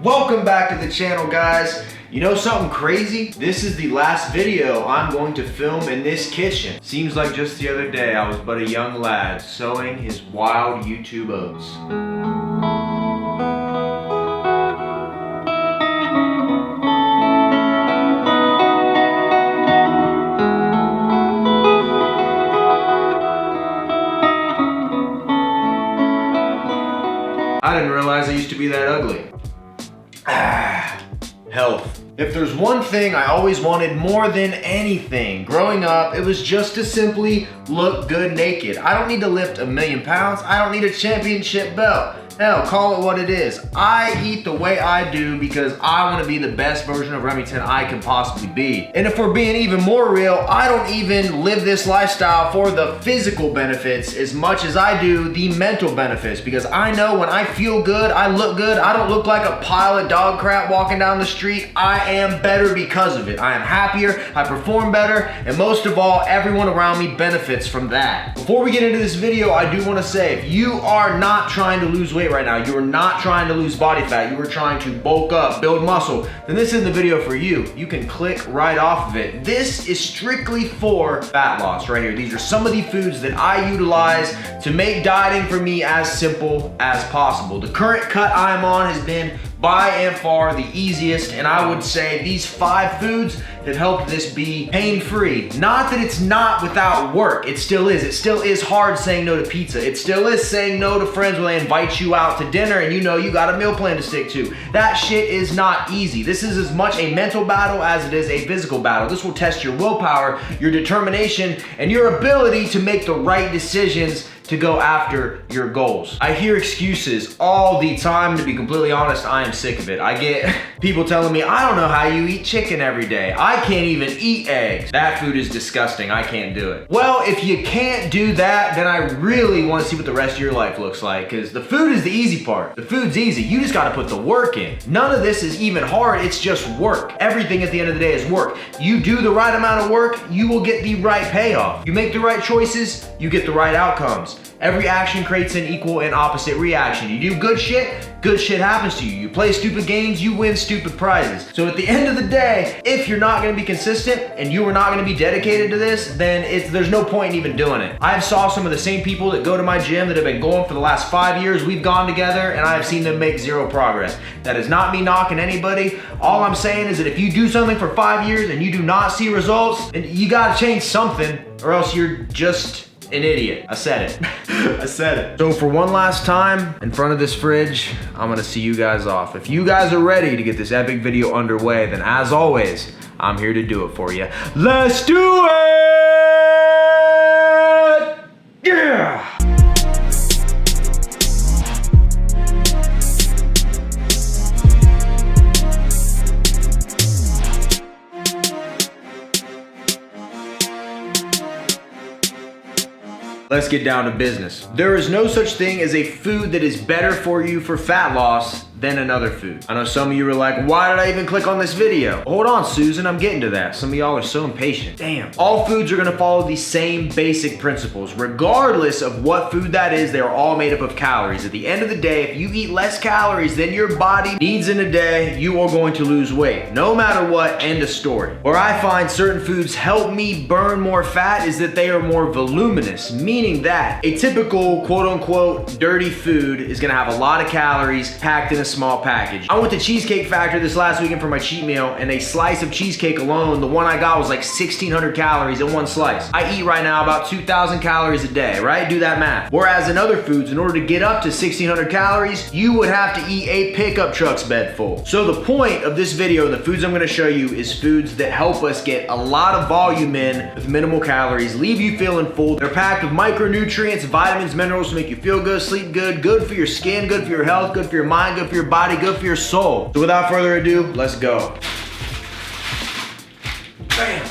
Welcome back to the channel, guys. You know something crazy? This is the last video I'm going to film in this kitchen. Seems like just the other day I was but a young lad sowing his wild YouTube oats. I didn't realize I used to be that ugly. Health. If there's one thing I always wanted more than anything growing up, it was just to simply look good naked. I don't need to lift 1,000,000 pounds. I don't need a championship belt. Hell, call it what it is. I eat the way I do because I want to be the best version of Remington I can possibly be. And if we're being even more real, I don't even live this lifestyle for the physical benefits as much as I do the mental benefits, because I know when I feel good, I look good. I don't look like a pile of dog crap walking down the street. I am better because of it. I am happier, I perform better, and most of all, everyone around me benefits from that. Before we get into this video, I do want to say, if you are not trying to lose weight right now, you are not trying to lose body fat, you are trying to bulk up, build muscle, then this is the video for you. You can click right off of it. This is strictly for fat loss right here. These are some of the foods that I utilize to make dieting for me as simple as possible. The current cut I'm on has been by and far the easiest, and I would say these 5 foods have helped this be pain-free. Not that it's not without work, it still is. It still is hard saying no to pizza. It still is saying no to friends when they invite you out to dinner and you know you got a meal plan to stick to. That shit is not easy. This is as much a mental battle as it is a physical battle. This will test your willpower, your determination, and your ability to make the right decisions to go after your goals. I hear excuses all the time. To be completely honest, I am sick of it. I get people telling me, I don't know how you eat chicken every day. I can't even eat eggs. That food is disgusting. I can't do it. Well, if you can't do that, then I really want to see what the rest of your life looks like, because the food is the easy part. The food's easy. You just got to put the work in. None of this is even hard. It's just work. Everything at the end of the day is work. You do the right amount of work, you will get the right payoff. You make the right choices, you get the right outcomes. Every action creates an equal and opposite reaction. You do good shit happens to you. You play stupid games, you win stupid prizes. So at the end of the day, if you're not gonna be consistent and you are not gonna be dedicated to this, then there's no point in even doing it. I've saw some of the same people that go to my gym that have been going for the last 5 years. We've gone together and I have seen them make 0 progress. That is not me knocking anybody. All I'm saying is that if you do something for 5 years and you do not see results, then you gotta change something, or else you're just an idiot. I said it. I said it. So for one last time, in front of this fridge, I'm gonna see you guys off. If you guys are ready to get this epic video underway, then as always, I'm here to do it for you. Let's do it! Yeah! Let's get down to business. There is no such thing as a food that is better for you for fat loss than another food. I know some of you are like, why did I even click on this video? Hold on, Susan, I'm getting to that. Some of y'all are so impatient. Damn. All foods are gonna follow the same basic principles. Regardless of what food that is, they are all made up of calories. At the end of the day, if you eat less calories than your body needs in a day, you are going to lose weight. No matter what, end of story. Where I find certain foods help me burn more fat is that they are more voluminous, meaning that a typical quote-unquote dirty food is gonna have a lot of calories packed in a small package. I went to Cheesecake Factory this last weekend for my cheat meal, and a slice of cheesecake alone, the one I got, was like 1,600 calories in one slice. I eat right now about 2,000 calories a day, right? Do that math. Whereas in other foods, in order to get up to 1,600 calories, you would have to eat a pickup truck's bed full. So the point of this video and the foods I'm gonna show you is foods that help us get a lot of volume in with minimal calories, leave you feeling full. They're packed with micronutrients, vitamins, minerals to make you feel good, sleep good, good for your skin, good for your health, good for your mind, good for your body, good for your soul. So without further ado, let's go. Bam.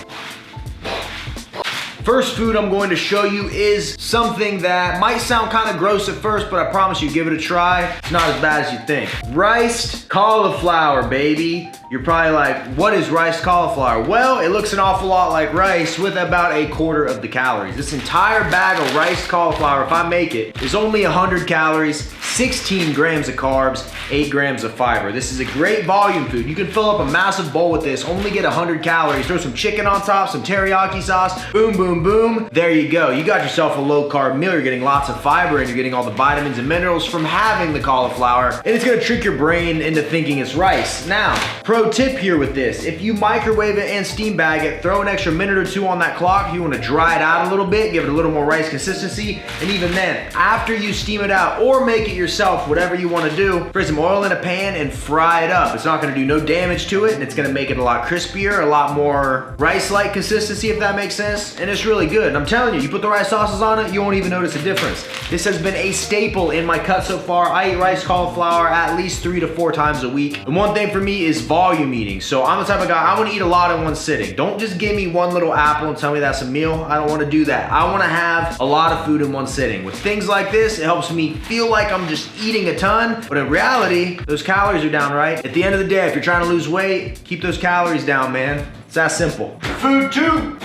First food I'm going to show you is something that might sound kind of gross at first, but I promise you, give it a try. It's not as bad as you think. Riced cauliflower, baby. You're probably like, what is riced cauliflower? Well, it looks an awful lot like rice with about 1/4 of the calories. This entire bag of riced cauliflower, if I make it, is only 100 calories, 16 grams of carbs, 8 grams of fiber. This is a great volume food. You can fill up a massive bowl with this, only get 100 calories, throw some chicken on top, some teriyaki sauce, boom, boom, boom. There you go. You got yourself a low carb meal. You're getting lots of fiber and you're getting all the vitamins and minerals from having the cauliflower. And it's gonna trick your brain into thinking it's rice. Now, pro tip here with this, if you microwave it and steam bag it, throw an extra minute or 2 on that clock. If you wanna dry it out a little bit, give it a little more rice consistency. And even then, after you steam it out or make it yourself, whatever you wanna do, put some oil in a pan and fry it up. It's not gonna do no damage to it, and it's gonna make it a lot crispier, a lot more rice-like consistency, if that makes sense. And it's really good. And I'm telling you, you put the rice sauces on it, you won't even notice a difference. This has been a staple in my cut so far. I eat rice cauliflower at least 3 to 4 times a week. And one thing for me is volume eating. So I'm the type of guy, I wanna eat a lot in one sitting. Don't just give me one little apple and tell me that's a meal. I don't wanna do that. I wanna have a lot of food in one sitting. With things like this, it helps me feel like I'm just eating a ton, but in reality, those calories are down, right? At the end of the day, if you're trying to lose weight, keep those calories down, man. It's that simple. Food 2.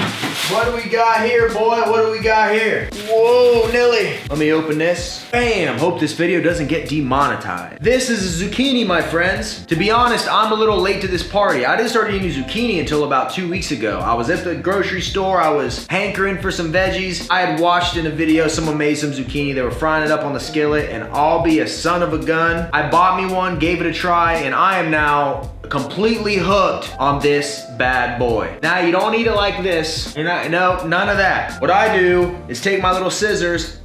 What do we got here, boy? What do we got here? Whoa, Nilly. Let me open this. Bam. Hope this video doesn't get demonetized. This is a zucchini, my friends. To be honest, I'm a little late to this party. I didn't start eating zucchini until about 2 weeks ago. I was at the grocery store. I was hankering for some veggies. I had watched in a video someone made some zucchini. They were frying it up on the skillet, and I'll be a son of a gun. I bought me one, gave it a try, and I am now completely hooked on this bad boy. Now, you don't eat it like this. No, none of that. What I do is take my little scissors,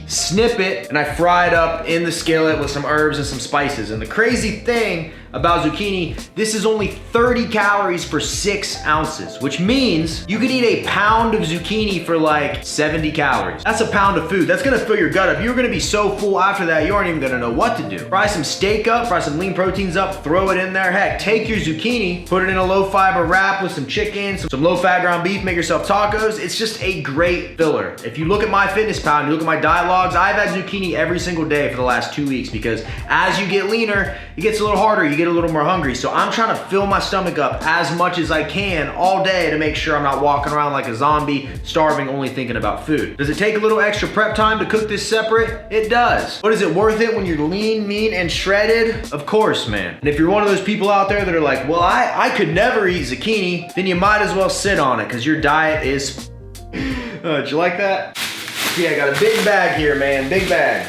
snip it, and I fry it up in the skillet with some herbs and some spices. And the crazy thing about zucchini, this is only 30 calories for 6 ounces, which means you could eat a pound of zucchini for like 70 calories. That's a pound of food. That's gonna fill your gut up. You're gonna be so full after that, you aren't even gonna know what to do. Fry some steak up, fry some lean proteins up, throw it in there. Heck, take your zucchini, put it in a low fiber wrap with some chicken, some low fat ground beef, make yourself tacos. It's just a great filler. If you look at my fitness pal and you look at my diet logs, I've had zucchini every single day for the last 2 weeks, because as you get leaner, it gets a little harder. You get a little more hungry. So I'm trying to fill my stomach up as much as I can all day to make sure I'm not walking around like a zombie, starving, only thinking about food. Does it take a little extra prep time to cook this separate? It does. But is it worth it when you're lean, mean, and shredded? Of course, man. And if you're one of those people out there that are like, well, I could never eat zucchini, then you might as well sit on it, because your diet is... did you like that? Yeah, I got a big bag here, man, big bag.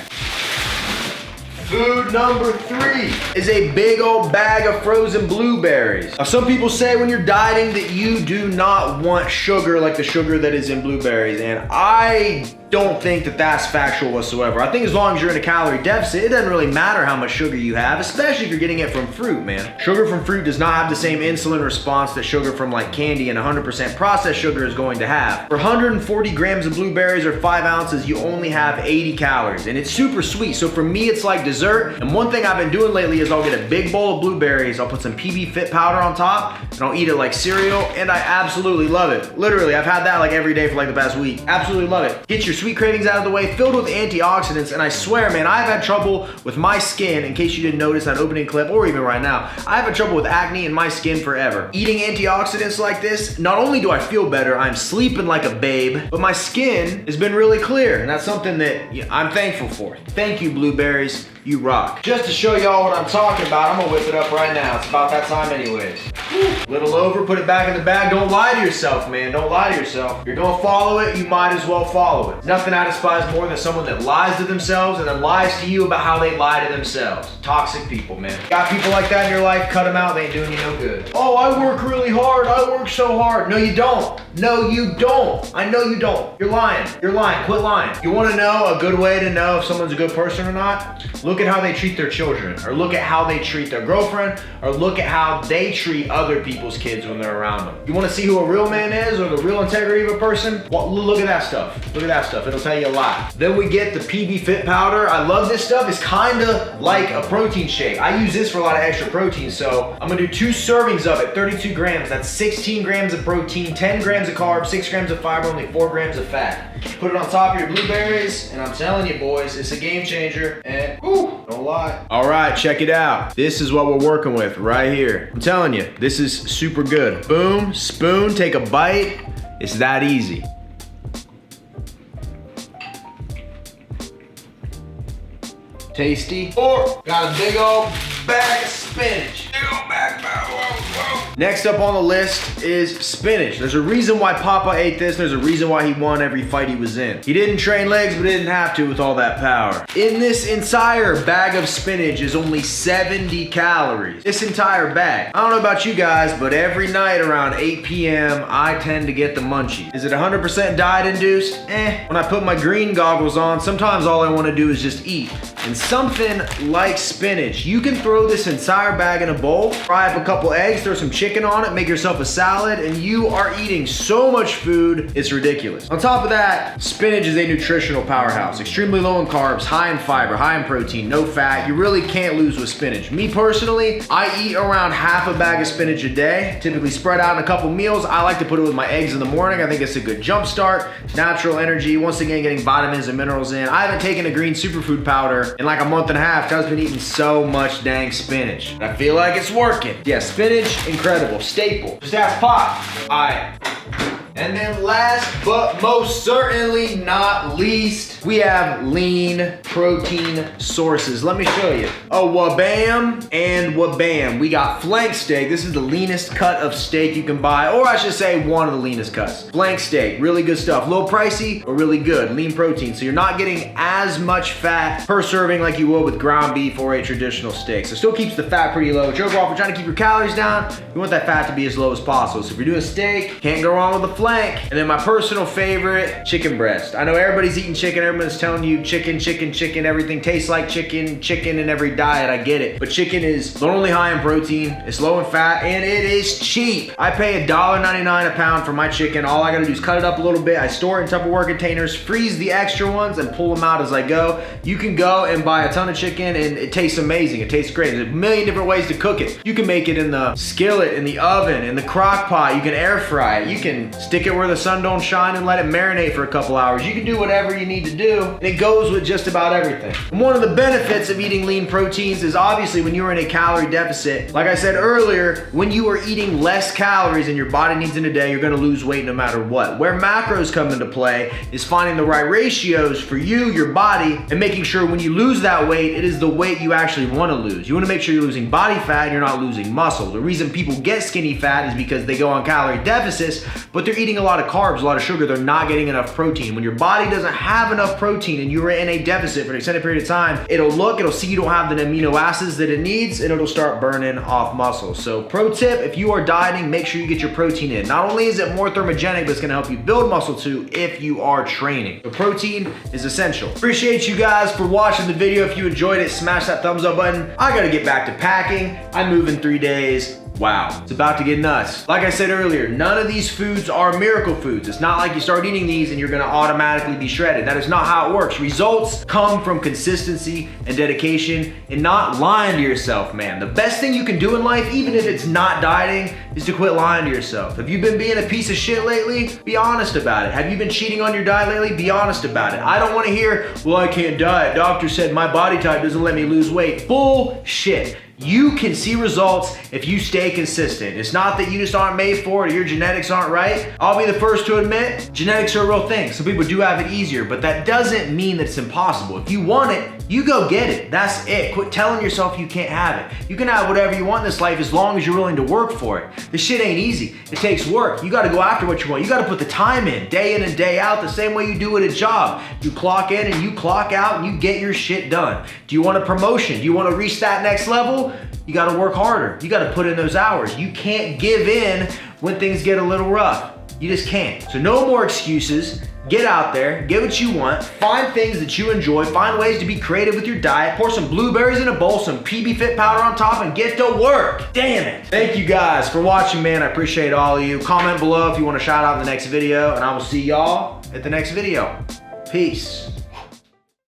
Food number 3 is a big old bag of frozen blueberries. Now, some people say when you're dieting that you do not want sugar like the sugar that is in blueberries, and I don't think that that's factual whatsoever. I think as long as you're in a calorie deficit, it doesn't really matter how much sugar you have, especially if you're getting it from fruit, man. Sugar from fruit does not have the same insulin response that sugar from like candy and 100% processed sugar is going to have. For 140 grams of blueberries or 5 ounces, you only have 80 calories, and it's super sweet. So for me, it's like dessert. And one thing I've been doing lately is I'll get a big bowl of blueberries, I'll put some PB Fit powder on top, and I'll eat it like cereal, and I absolutely love it. Literally, I've had that like every day for like the past week. Absolutely love it. Get your sweet cravings out of the way, filled with antioxidants, and I swear, man, I've had trouble with my skin, in case you didn't notice that opening clip, or even right now, I've had trouble with acne in my skin forever. Eating antioxidants like this, not only do I feel better, I'm sleeping like a babe, but my skin has been really clear, and that's something that I'm thankful for. Thank you, blueberries. You rock. Just to show y'all what I'm talking about, I'm gonna whip it up right now. It's about that time anyways. Little over, put it back in the bag. Don't lie to yourself, man. Don't lie to yourself. If you're gonna follow it, you might as well follow it. Nothing I despise more than someone that lies to themselves and then lies to you about how they lie to themselves. Toxic people, man. Got people like that in your life, cut them out. They ain't doing you no good. Oh, I work really hard. I work so hard. No, you don't. No, you don't. I know you don't. You're lying. You're lying. Quit lying. You wanna know a good way to know if someone's a good person or not? look at how they treat their children, or look at how they treat their girlfriend, or look at how they treat other people's kids when they're around them. You wanna see who a real man is, or the real integrity of a person? Well, look at that stuff. Look at that stuff, it'll tell you a lot. Then we get the PB Fit powder. I love this stuff. It's kinda like a protein shake. I use this for a lot of extra protein, so I'm gonna do 2 servings of it, 32 grams. That's 16 grams of protein, 10 grams of carbs, 6 grams of fiber, only 4 grams of fat. Put it on top of your blueberries, and I'm telling you boys, it's a game changer, and whew, don't lie. All right, check it out. This is what we're working with right here. I'm telling you, this is super good. Boom, spoon, take a bite. It's that easy. Tasty. Or got a big old bag of spinach. Big old bag. Whoa. Next up on the list is spinach. There's a reason why Papa ate this. There's a reason why he won every fight he was in. He didn't train legs, but didn't have to with all that power. In this entire bag of spinach is only 70 calories. This entire bag. I don't know about you guys, but every night around 8 p.m., I tend to get the munchies. Is it 100% diet induced? When I put my green goggles on, sometimes all I want to do is just eat. And something like spinach, you can throw this entire bag in a bowl, fry up a couple eggs, throw some chicken on it, make yourself a salad, and you are eating so much food, it's ridiculous. On top of that, spinach is a nutritional powerhouse. Extremely low in carbs, high in fiber, high in protein, no fat. You really can't lose with spinach. Me personally, I eat around half a bag of spinach a day, typically spread out in a couple meals. I like to put it with my eggs in the morning. I think it's a good jump start, natural energy, once again getting vitamins and minerals in. I haven't taken a green superfood powder in like a month and a half. I've been eating so much dang spinach. I feel like it's working. Yeah, spinach, incredible, staple. Just ask Pop. All right. And then last but most certainly not least, we have lean protein sources. Let me show you. Oh, wabam and wabam. We got flank steak. This is the leanest cut of steak you can buy, or I should say one of the leanest cuts. Flank steak, really good stuff. A little pricey, but really good. Lean protein. So you're not getting as much fat per serving like you would with ground beef or a traditional steak. So it still keeps the fat pretty low. But overall, if you're trying to keep your calories down, you want that fat to be as low as possible. So if you're doing steak, can't go wrong with the flank. And then my personal favorite, chicken breast. I know everybody's eating chicken, everyone's telling you chicken, everything tastes like chicken in every diet, I get it. But chicken is not only high in protein, it's low in fat, and it is cheap. I pay $1.99 a pound for my chicken. All I gotta do is cut it up a little bit, I store it in Tupperware containers, freeze the extra ones, and pull them out as I go. You can go and buy a ton of chicken, and it tastes amazing, it tastes great. There's a million different ways to cook it. You can make it in the skillet, in the oven, in the crock pot, you can air fry it, you can stick it where the sun don't shine and let it marinate for a couple hours. You can do whatever you need to do, and it goes with just about everything. And one of the benefits of eating lean proteins is obviously when you're in a calorie deficit, like I said earlier, when you are eating less calories than your body needs in a day, you're gonna lose weight no matter what. Where macros come into play is finding the right ratios for you, your body, and making sure when you lose that weight, it is the weight you actually wanna lose. You wanna make sure you're losing body fat and you're not losing muscle. The reason people get skinny fat is because they go on calorie deficits, but they're eating a lot of carbs, a lot of sugar, they're not getting enough protein. When your body doesn't have enough protein and you're in a deficit for an extended period of time, it'll see you don't have the amino acids that it needs, and it'll start burning off muscle. So pro tip, if you are dieting, make sure you get your protein in. Not only is it more thermogenic, but it's gonna help you build muscle too if you are training. So protein is essential. Appreciate you guys for watching the video. If you enjoyed it, smash that thumbs up button. I gotta get back to packing. I move in 3 days. Wow, it's about to get nuts. Like I said earlier, none of these foods are miracle foods. It's not like you start eating these and you're gonna automatically be shredded. That is not how it works. Results come from consistency and dedication and not lying to yourself, man. The best thing you can do in life, even if it's not dieting, is to quit lying to yourself. If you've been being a piece of shit lately, be honest about it. Have you been cheating on your diet lately? Be honest about it. I don't wanna hear, well, I can't diet. Doctor said my body type doesn't let me lose weight. Bullshit. You can see results if you stay consistent. It's not that you just aren't made for it or your genetics aren't right. I'll be the first to admit, genetics are a real thing. Some people do have it easier, but that doesn't mean that it's impossible. If you want it, you go get it. That's it. Quit telling yourself you can't have it. You can have whatever you want in this life as long as you're willing to work for it. This shit ain't easy. It takes work. You gotta go after what you want. You gotta put the time in and day out, the same way you do at a job. You clock in and you clock out and you get your shit done. Do you want a promotion? Do you wanna reach that next level? you gotta work harder. You gotta put in those hours. You can't give in when things get a little rough. You just can't. So no more excuses. Get out there, get what you want, find things that you enjoy, find ways to be creative with your diet, pour some blueberries in a bowl, some PB Fit powder on top, and get to work. Damn it. Thank you guys for watching, man. I appreciate all of you. Comment below if you want a shout out in the next video, and I will see y'all at the next video. Peace.